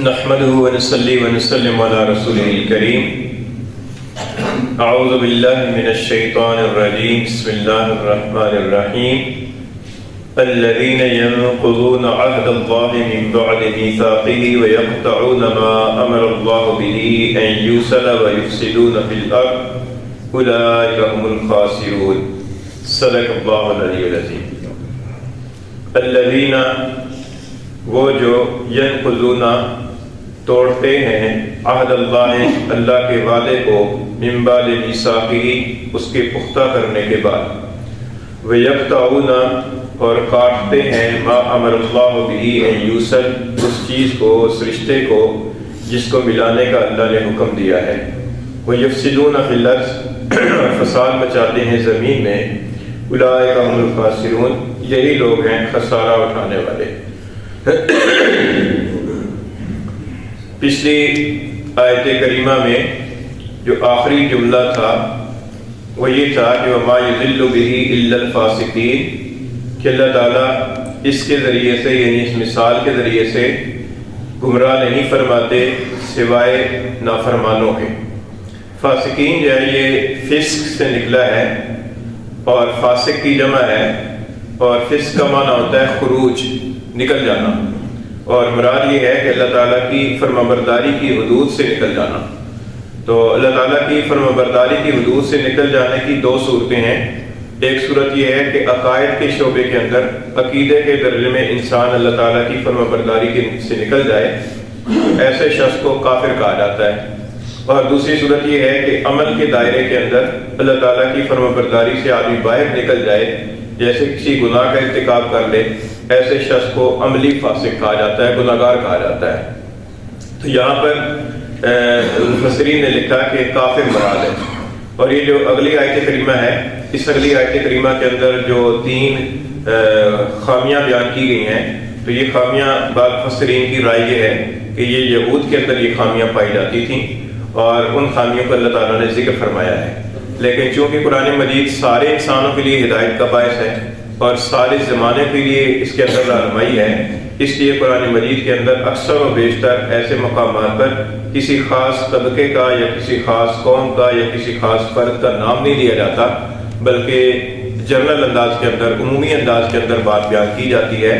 نحمده ونصلي ونسلم على رسوله الكريم اعوذ بالله من الشيطان الرجيم بسم الله الرحمن الرحيم الذين ينقضون عهد الله من بعد ميثاقه ويقطعون ما امر الله به ان يوصل ويفسدون في الارض اولئك هم الخاسرون صدق الله العلي العظيم. الذين وہ جو ينقضون توڑتے ہیں عہد اللہ اللہ کے وعدے کو من بعد میثاقہ اس کے پختہ کرنے کے بعد ویقطعون اور کاٹتے ہیں ما امر اللہ بہ ان یوصل اس چیز کو اس رشتے کو جس کو ملانے کا اللہ نے حکم دیا ہے ویفسدون فی الارض فساد مچاتے ہیں زمین میں اولئک هم الخاسرون یہی لوگ ہیں خسارہ اٹھانے والے. پچھلی آیت کریمہ میں جو آخری جملہ تھا وہ یہ تھا کہ وَمَا يُضِلُّ بِهِ إِلَّا الْفَاسِقِينَ کہ اللہ تعالیٰ اس کے ذریعے سے یعنی اس مثال کے ذریعے سے گمراہ نہیں فرماتے سوائے نافرمانوں کے. فاسقین جو ہے یہ فسق سے نکلا ہے اور فاسق کی جمع ہے اور فسق کا معنی ہوتا ہے خروج نکل جانا اور مراد یہ ہے کہ اللہ تعالیٰ کی فرمانبرداری کی حدود سے نکل جانا. تو اللہ تعالیٰ کی فرمانبرداری کی حدود سے نکل جانے کی دو صورتیں ہیں. ایک صورت یہ ہے کہ عقائد کے شعبے کے اندر عقیدے کے درجے میں انسان اللہ تعالیٰ کی فرمانبرداری سے نکل جائے ایسے شخص کو کافر کہا جاتا ہے. اور دوسری صورت یہ ہے کہ عمل کے دائرے کے اندر اللہ تعالیٰ کی فرمانبرداری سے آدمی باہر نکل جائے جیسے کسی گناہ کا ارتکاب کر لے ایسے شخص کو عملی فاسق کہا جاتا ہے گناہگار کہا جاتا ہے. تو یہاں پر مفسرین نے لکھا کہ کافر مراد ہے. اور یہ جو اگلی آیت کریمہ ہے اس اگلی آیت کریمہ کے اندر جو 3 خامیاں بیان کی گئی ہیں تو یہ خامیاں بعض مفسرین کی رائے یہ ہے کہ یہ یہود کے اندر یہ خامیاں پائی جاتی تھیں اور ان خامیوں کو اللہ تعالیٰ نے ذکر فرمایا ہے. لیکن چونکہ قرآن مجید سارے انسانوں کے لیے ہدایت کا باعث ہے اور سارے زمانے کے لیے اس کے اندر رہنمائی ہے اس لیے قرآن مجید کے اندر اکثر و بیشتر ایسے مقامات پر کسی خاص طبقے کا یا کسی خاص قوم کا یا کسی خاص فرد کا نام نہیں لیا جاتا بلکہ جنرل انداز کے اندر عمومی انداز کے اندر بات بیان کی جاتی ہے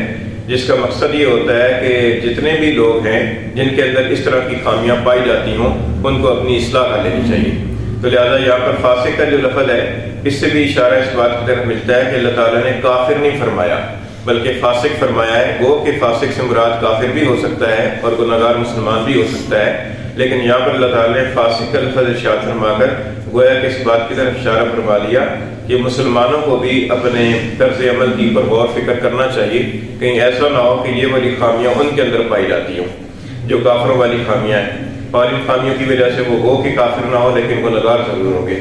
جس کا مقصد یہ ہوتا ہے کہ جتنے بھی لوگ ہیں جن کے اندر اس طرح کی خامیاں پائی جاتی ہوں ان کو اپنی اصلاح کر لینی چاہیے. تو لہٰذا یہاں پر فاسق کا جو لفظ ہے اس سے بھی اشارہ اس بات کی طرف ملتا ہے کہ اللہ تعالیٰ نے کافر نہیں فرمایا بلکہ فاسق فرمایا ہے. گو کہ فاسق سے مراد کافر بھی ہو سکتا ہے اور گناہگار مسلمان بھی ہو سکتا ہے لیکن یہاں پر اللہ تعالیٰ نے فاسق کا لفظ ارشاد فرما کر گویا کہ اس بات کی طرف اشارہ فرما دیا کہ مسلمانوں کو بھی اپنے طرز عمل کی پر غور فکر کرنا چاہیے کہیں ایسا نہ ہو کہ یہ والی خامیاں ان کے اندر پائی جاتی ہوں جو کافروں والی خامیاں ہیں اور ان خامیوں کی وجہ سے وہ ہو کہ کافر نہ ہو لیکن گنہگار ضرور ہوں گے.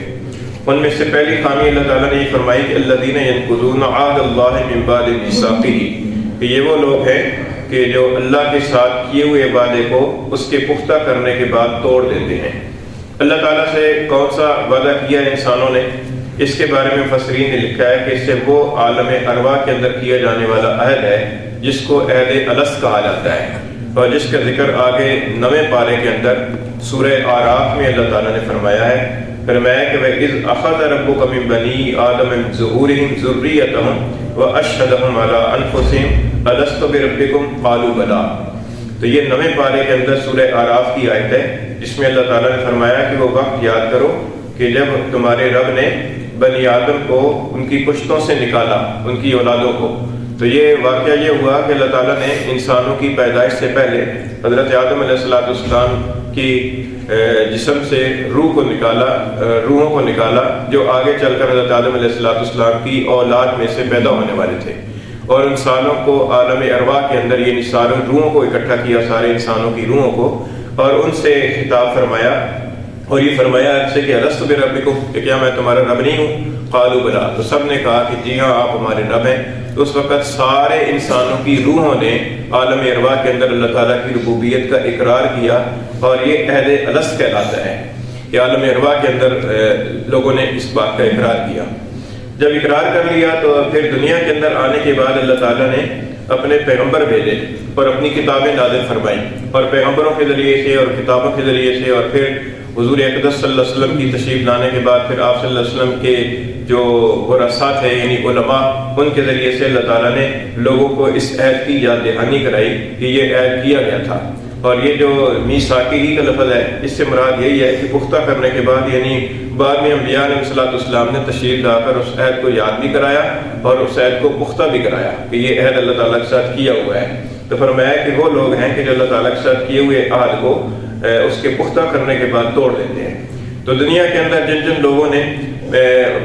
ان میں سے پہلی خامی اللہ تعالیٰ نے یہ فرمائی کہ الذین ینقضون عہد اللہ من بعد میثاقہ کہ یہ وہ لوگ ہیں کہ جو اللہ کے ساتھ کیے ہوئے وعدے کو اس کے پختہ کرنے کے بعد توڑ دیتے ہیں. اللہ تعالیٰ سے کون سا وعدہ کیا ہے انسانوں نے اس کے بارے میں مفسرین نے لکھا ہے کہ اس سے وہ عالم ارواح کے اندر کیا جانے والا عہد ہے جس کو عہد الست کہا جاتا ہے اور جس کا ذکر آگے 9ویں پارے کے اندر سورہ اعراف میں اللہ تعالیٰ نے فرمایا ہے. فرمایا کہ وَإِذْ أَخَذَ رَبُّكَ مِنْ بَنِي آدَمَ مِنْ ظُهُورِهِمْ ذُرِّيَّتَهُمْ وَأَشْهَدَهُمْ عَلَىٰ أَنفُسِهِمْ أَلَسْتُ بِرَبِّكُمْ قَالُوا بَلَىٰ. تو یہ 9ویں پارے کے اندر سورہ اعراف کی آیت ہے جس میں اللہ تعالیٰ نے فرمایا کہ وہ وقت یاد کرو کہ جب تمہارے رب نے بنی آدم کو ان کی پشتوں سے نکالا ان کی اولادوں کو. تو یہ واقعہ یہ ہوا کہ اللہ تعالیٰ نے انسانوں کی پیدائش سے پہلے حضرت آدم علیہ السلام کی جسم سے روحوں کو نکالا جو آگے چل کر حضرت آدم علیہ السلام کی اولاد میں سے پیدا ہونے والے تھے اور انسانوں کو عالم ارواح کے اندر یہ سارے روحوں کو اکٹھا کیا سارے انسانوں کی روحوں کو اور ان سے خطاب فرمایا اور یہ فرمایا سے کہ الست بربکم کہ کیا میں تمہارا رب نہیں ہوں. قالوا بلا تو سب نے کہا کہ جی ہاں آپ ہمارے رب ہیں. تو اس وقت سارے انسانوں کی روحوں نے عالم ارواح کے اندر اللہ تعالیٰ کی ربوبیت کا اقرار کیا اور یہ عہد الست کہلاتا ہے کہ عالم ارواح کے اندر لوگوں نے اس بات کا اقرار کیا. جب اقرار کر لیا تو پھر دنیا کے اندر آنے کے بعد اللہ تعالیٰ نے اپنے پیغمبر بھیجے اور اپنی کتابیں نازل فرمائیں، اور پیغمبروں کے ذریعے سے اور کتابوں کے ذریعے سے، اور پھر حضور اقدس صلی اللہ علیہ وسلم کی تشریف لانے کے بعد پھر آپ صلی اللہ علیہ وسلم کے جو ورثاء تھے یعنی علماء، ان کے ذریعے سے اللہ تعالیٰ نے لوگوں کو اس عہد کی یاد دہانی کرائی کہ یہ عہد کیا گیا تھا۔ اور یہ جو میثاقی کا لفظ ہے، اس سے مراد یہی ہے کہ پختہ کرنے کے بعد، یعنی بعد میں انبیاء علیہ السلام نے تشریف لا کر اس عہد کو یاد بھی کرایا اور اس عہد کو پختہ بھی کرایا کہ یہ عہد اللہ تعالیٰ کے ساتھ کیا ہوا ہے۔ تو فرمایا کہ وہ لوگ ہیں کہ جو اللہ تعالیٰ کے ساتھ کیے ہوئے عہد کو اس کے پختہ کرنے کے بعد توڑ دیتے ہیں۔ تو دنیا کے اندر جن جن لوگوں نے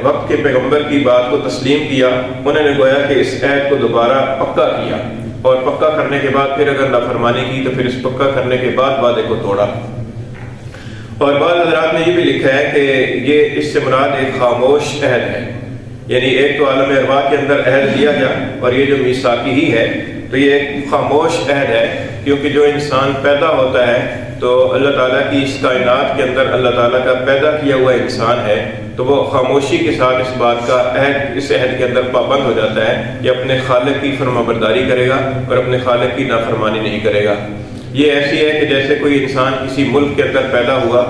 وقت کے پیغمبر کی بات کو تسلیم کیا، انہوں نے گویا کہ اس عہد کو دوبارہ پکا کیا، اور پکا کرنے کے بعد پھر اگر نافرمانی کی تو پھر اس پکا کرنے کے بعد وعدے کو توڑا۔ اور بعض حضرات نے یہ بھی لکھا ہے کہ یہ اس سے مراد ایک خاموش عہد ہے، یعنی ایک تو عالم ارواح کے اندر عہد دیا گیا، اور یہ جو میثاقی ہی ہے تو یہ ایک خاموش عہد ہے، کیونکہ جو انسان پیدا ہوتا ہے تو اللہ تعالیٰ کی اس کائنات کے اندر اللہ تعالیٰ کا پیدا کیا ہوا انسان ہے، تو وہ خاموشی کے ساتھ اس بات کا اس عہد کے اندر پابند ہو جاتا ہے کہ اپنے خالق کی فرما برداری کرے گا اور اپنے خالق کی نافرمانی نہیں کرے گا۔ یہ ایسی ہے کہ جیسے کوئی انسان کسی ملک کے اندر پیدا ہوا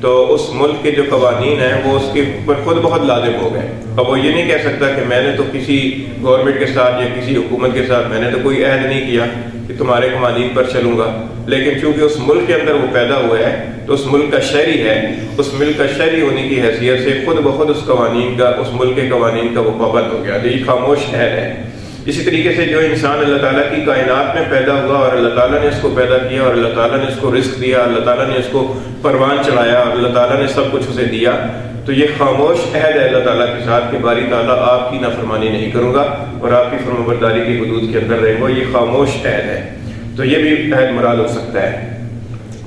تو اس ملک کے جو قوانین ہیں وہ اس کے اوپر خود بہت لازم ہو گئے۔ اب وہ یہ نہیں کہہ سکتا کہ میں نے تو کسی گورنمنٹ کے ساتھ یا کسی حکومت کے ساتھ میں نے تو کوئی عہد نہیں کیا کہ تمہارے قوانین پر چلوں گا، لیکن چونکہ اس ملک کے اندر وہ پیدا ہوا ہے تو اس ملک کا شہری ہے، اس ملک کا شہری ہونے کی حیثیت سے خود بخود اس قوانین کا، اس ملک کے قوانین کا وہ پابند ہو گیا۔ تو یہ خاموش عہد ہے۔ اسی طریقے سے جو انسان اللہ تعالیٰ کی کائنات میں پیدا ہوا اور اللہ تعالیٰ نے اس کو پیدا کیا اور اللہ تعالیٰ نے اس کو رزق دیا، اللہ تعالیٰ نے اس کو پروان چڑھایا اور اللہ تعالیٰ نے سب کچھ اسے دیا، تو یہ خاموش عہد ہے اللہ تعالیٰ کے ساتھ کہ باری تعالیٰ آپ کی نافرمانی نہیں کروں گا اور آپ کی فرمانبرداری کی حدود کے اندر رہوں گا۔ یہ خاموش عہد ہے، تو یہ بھی عہد مراد ہو سکتا ہے۔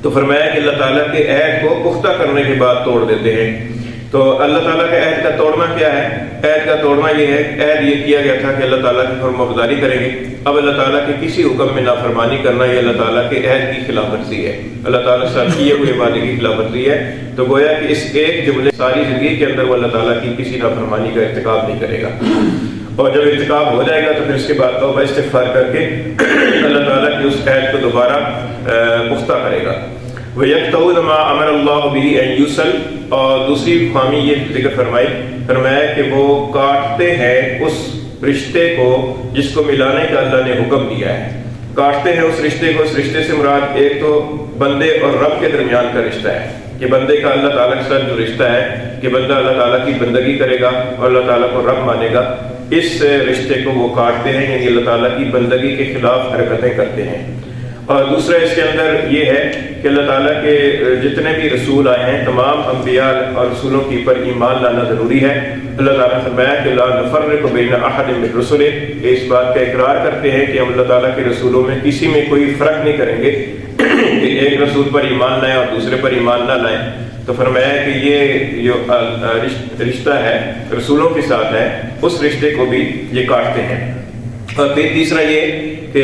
تو فرمایا کہ اللہ تعالیٰ کے عہد کو پختہ کرنے کے بعد توڑ دیتے ہیں۔ تو اللہ تعالیٰ کے عہد کا توڑنا کیا ہے؟ عہد کا توڑنا یہ ہے، عہد یہ کیا گیا تھا کہ اللہ تعالیٰ کی فرمانبرداری کریں گے، اب اللہ تعالیٰ کے کسی حکم میں نافرمانی کرنا یہ اللہ تعالیٰ کے عہد کی خلاف ورزی ہے، اللہ تعالیٰ سے کیے ہوئے وعدے کی خلاف ورزی ہے۔ تو گویا کہ اس ایک جملے ساری زندگی کے اندر وہ اللہ تعالیٰ کی کسی نافرمانی کا ارتکاب نہیں کرے گا، اور جب ارتکاب ہو جائے گا تو پھر اس کے بعد توبہ استغفار کر کے اللہ تعالیٰ کی اس عہد کو دوبارہ پختہ کرے گا۔ وَيَقْطَعُونَ مَا أَمَرَ اللَّهُ بِهِ أَن يُوصَلَ، اور دوسری خامی یہ ذکر فرمایا کہ وہ کاٹتے ہیں اس رشتے کو جس کو ملانے کا اللہ نے حکم دیا ہے، کاٹتے ہیں اس رشتے کو۔ اس رشتے سے مراد ایک تو بندے اور رب کے درمیان کا رشتہ ہے کہ بندے کا اللہ تعالیٰ کے ساتھ جو رشتہ ہے کہ بندہ اللہ تعالیٰ کی بندگی کرے گا اور اللہ تعالیٰ کو رب مانے گا، اس رشتے کو وہ کاٹتے ہیں، یعنی اللہ تعالیٰ کی بندگی کے خلاف حرکتیں کرتے ہیں۔ اور دوسرا اس کے اندر یہ ہے کہ اللہ تعالیٰ کے جتنے بھی رسول آئے ہیں تمام انبیاء اور رسولوں کی پر ایمان لانا ضروری ہے۔ اللہ تعالیٰ نے فرمایا کہ لا نفرق بین احد من رسلہ، اس بات کا اقرار کرتے ہیں کہ ہم اللہ تعالیٰ کے رسولوں میں کسی میں کوئی فرق نہیں کریں گے کہ ایک رسول پر ایمان لائیں اور دوسرے پر ایمان نہ لائیں۔ تو فرمایا کہ یہ جو رشتہ ہے رسولوں کے ساتھ ہے، اس رشتے کو بھی یہ کاٹتے ہیں۔ اور پھر تیسرا یہ کہ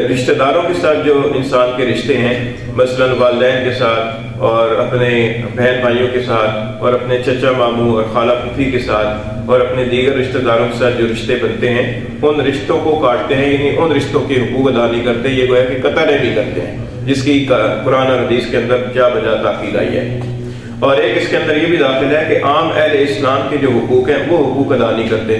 رشتہ داروں کے ساتھ جو انسان کے رشتے ہیں، مثلا والدین کے ساتھ اور اپنے بہن بھائیوں کے ساتھ اور اپنے چچا ماموں اور خالہ پھوپھی کے ساتھ اور اپنے دیگر رشتہ داروں کے ساتھ جو رشتے بنتے ہیں، ان رشتوں کو کاٹتے ہیں، یعنی ان رشتوں کے حقوق ادا نہیں کرتے، یہ گویا کہ قطع بھی کرتے ہیں، جس کی قرآن اور حدیث کے اندر جا بجا تاکید آئی ہے۔ اور ایک اس کے اندر یہ بھی داخل ہے کہ عام اہل اسلام کے جو حقوق ہیں وہ حقوق ادا نہیں کرتے،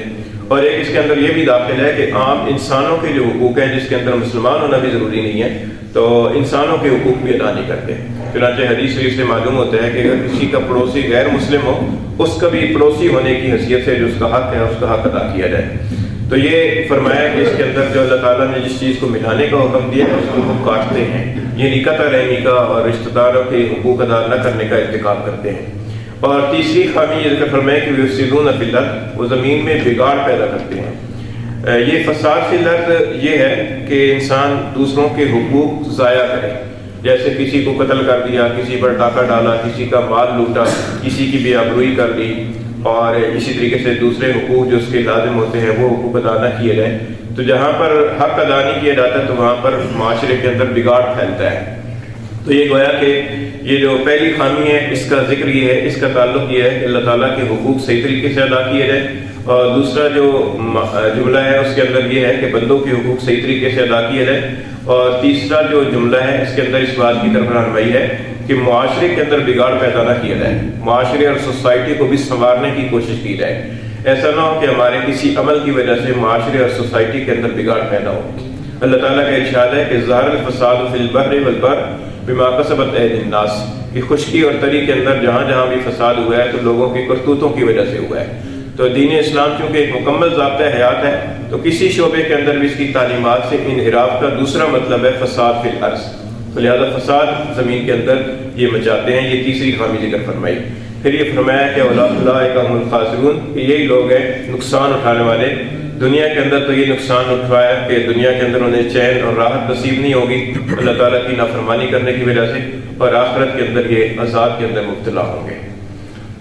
اور ایک اس کے اندر یہ بھی داخل ہے کہ عام انسانوں کے جو حقوق ہیں جس کے اندر مسلمان ہونا بھی ضروری نہیں ہے، تو انسانوں کے حقوق بھی ادا نہیں کرتے۔ چنانچہ حدیث شریف سے معلوم ہوتا ہے کہ اگر کسی کا پڑوسی غیر مسلم ہو، اس کا بھی پڑوسی ہونے کی حیثیت سے جو اس کا حق ہے اس کا حق ادا کیا جائے۔ تو یہ فرمایا کہ اس کے اندر جو اللہ تعالیٰ نے جس چیز کو ملانے کا حکم دیا ہے اس کو وہ کاٹتے ہیں، یعنی قطع رحمی کا اور رشتہ داروں کے حقوق ادا نہ کرنے کا ارتکاب کرتے ہیں۔ اور تیسری خامی یہ ذکر فرمایا کہ یفسدون فی الارض، وہ زمین میں بگاڑ پیدا کرتے ہیں۔ یہ فساد فی الارض یہ ہے کہ انسان دوسروں کے حقوق ضائع کرے، جیسے کسی کو قتل کر دیا، کسی پر ڈاکہ ڈالا، کسی کا مال لوٹا، کسی کی بے آبروئی کر لی، اور اسی طریقے سے دوسرے حقوق جو اس کے لازم ہوتے ہیں وہ حقوق ادا نہ کیے جائیں۔ تو جہاں پر حق ادا نہیں کیا جاتا تو وہاں پر معاشرے کے اندر بگاڑ پھیلتا ہے۔ تو یہ گویا کہ یہ جو پہلی خامی ہے اس کا ذکر یہ ہے، اس کا تعلق یہ ہے کہ اللہ تعالیٰ کے حقوق صحیح طریقے سے ادا کیے جائیں، اور دوسرا جو جملہ ہے اس کے اندر یہ ہے کہ بندوں کے حقوق صحیح طریقے سے ادا کیے جائیں، اور تیسرا جو جملہ ہے اس کے اندر اس بات کی طرف رہنمائی ہے کہ معاشرے کے اندر بگاڑ پیدا نہ کیا جائے، معاشرے اور سوسائٹی کو بھی سنوارنے کی کوشش کی جائے، ایسا نہ ہو کہ ہمارے کسی عمل کی وجہ سے معاشرے اور سوسائٹی کے اندر بگاڑ پیدا ہو۔ اللہ تعالیٰ کا ارشاد ہے کہ ظاہر الفساد فی البر والبحر بما کسبت ایدی الناس، کہ خشکی اور تری کے اندر جہاں جہاں بھی فساد ہوا ہے تو لوگوں کی کرتوتوں کی وجہ سے ہوا ہے۔ تو دین اسلام چونکہ ایک مکمل ضابطہ حیات ہے، تو کسی شعبے کے اندر بھی اس کی تعلیمات سے انحراف کا دوسرا مطلب ہے فساد فی الارض، تو لہذا فساد زمین کے اندر یہ مچاتے ہیں۔ یہ تیسری خامی ذکر فرمائی۔ پھر یہ فرمایا کہ اولئک هم الخاسرون، کہ یہی لوگ ہیں نقصان اٹھانے والے۔ دنیا کے اندر تو یہ نقصان اٹھایا کہ دنیا کے اندر انہیں چین اور راحت نصیب نہیں ہوگی اللہ تعالیٰ کی نافرمانی کرنے کی وجہ سے، اور آخرت کے اندر یہ عذاب کے اندر مبتلا ہوں گے۔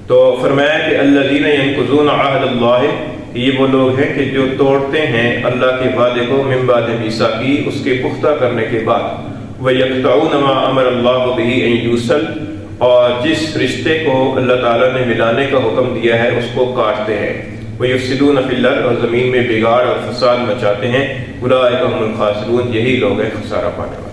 تو فرمایا کہ الذین ینقضون عہد اللہ، یہ وہ لوگ ہیں کہ جو توڑتے ہیں اللہ کے وعدے کو من بعد میثاقہ، اس کے پختہ کرنے کے بعد، وَيَقْطَعُونَ مَا أَمَرَ اللَّهُ بِهِ أَن يُوصَلَ، اور جس رشتے کو اللہ تعالیٰ نے ملانے کا حکم دیا ہے اس کو کاٹتے ہیں، وَيُفْسِدُونَ فِي الْأَرْضِ، اور زمین میں بگاڑ اور فساد مچاتے ہیں، أُولَٰئِکَ هُمُ الْخَاسِرُونَ، یہی لوگ ہیں خسارہ پانے والے۔